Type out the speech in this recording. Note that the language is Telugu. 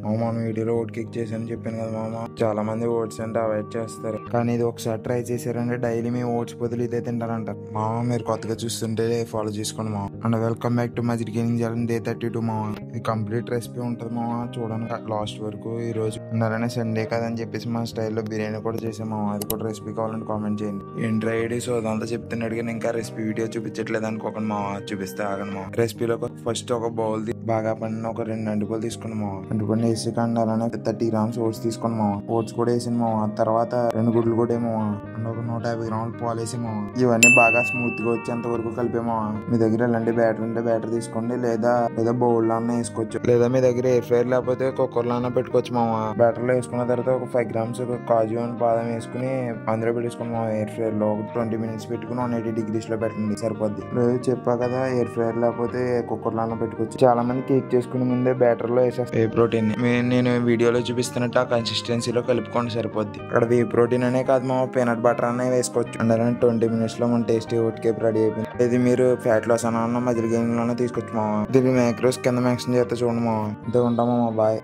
మనం వీడియోలో ఓట్ కేక్ చేశాను చెప్పాను కదా మామ. చాలా మంది ఓట్స్ అంటే అవాయిడ్ చేస్తారు, కానీ ఇది ఒకసారి ట్రై చేశారంటే డైలీ మేము ఓట్స్ బదులు ఇదే తింటారంటారు మామ. మీరు కొత్తగా చూస్తుంటే ఫాలో చేసుకోండి మామ. And welcome back to Majid gaming channel day 32 మామ. ఇది కంప్లీట్ రెసిపీ ఉంటుంది మామ, చూడండి లాస్ట్ వరకు. ఈ రోజు అలానే సండే కదని చెప్పేసి మా స్టైల్లో బిర్యానీ కూడా చేసాం మామ. అది కూడా రెసిపీ కావాలంటే కామెంట్ చేయండి. ఏంటి ఐడి సో అదంతా చెప్తున్నాడు కానీ ఇంకా రెసిపీ వీడియో చూపించట్లేదు అనుకోకండి మామ. చూపిస్తే ఆగండి మామ. రెసిపీలో ఫస్ట్ ఒక బౌల్ బాగా పండిన ఒక 2 అంటుకోలు తీసుకుని మామ. అంటుకొని వేసి కండి అలానే 30 గ్రామ్స్ ఓట్స్ తీసుకుని మామ. ఓట్స్ కూడా వేసింది మామ. తర్వాత 2 గుడ్లు కూడా ఏమో అండ్ ఒక 150 గ్రాములు పాలు వేసి మామ. ఇవన్నీ బాగా స్మూత్ గా వచ్చేంత వరకు కలిపేమో. మీ దగ్గర ఎలాంటి బ్యాటర్ ఉంటే బ్యాటర్ తీసుకోండి, లేదా బౌల్ లో అన్న వేసుకోవచ్చు, లేదా మీ దగ్గర ఎయిర్ ఫ్రైర్ లేకపోతే కుక్కర్ లో అన్న పెట్టుకోవచ్చు మామ. బ్యాటర్ లో వేసుకున్న తర్వాత ఒక 5 గ్రామ్స్ కాజు అండ్ బాదం వేసుకుని అందులో పెట్టేసుకుని మామ. ఎయిర్ ఫ్రైర్ లో ఒక 20 మినిట్స్ పెట్టుకుని 180 degrees లో పెట్టండి, సరిపోద్ది. లేదు చెప్పా కదా, ఎయిర్ ఫ్రైర్ లేకపోతే కుక్కర్ లో అన్న పెట్టుకోవచ్చు. చాలా మంది కేక్ చేసుకునే ముందే బ్యాటర్ లో వేసేస్తారు వే ప్రోటీన్. నేను వీడియోలో చూపిస్తున్నట్టు ఆ కన్సిస్టెన్సీలో కలుపుకోండి, సరిపోద్ది. అక్కడ వే ప్రోటీన్ అనే కాదు మా పీనట్ బటర్ అనే వేసుకోవచ్చు. అండ్ అలానే 20 మినిట్స్ లో మన టేస్టీ ఓట్ కేక్ రెడీ అయిపోయింది. ఇది మీరు ఫ్యాట్ లాస్ అన్న మజిల్ గేమ్ లోనే తీసుకోవచ్చు మామ. దీని మ్యాక్రోస్ కింద మెన్షన్ చేస్తే చూడండి మామ. ఇంతే ఉంటామా బాయ్.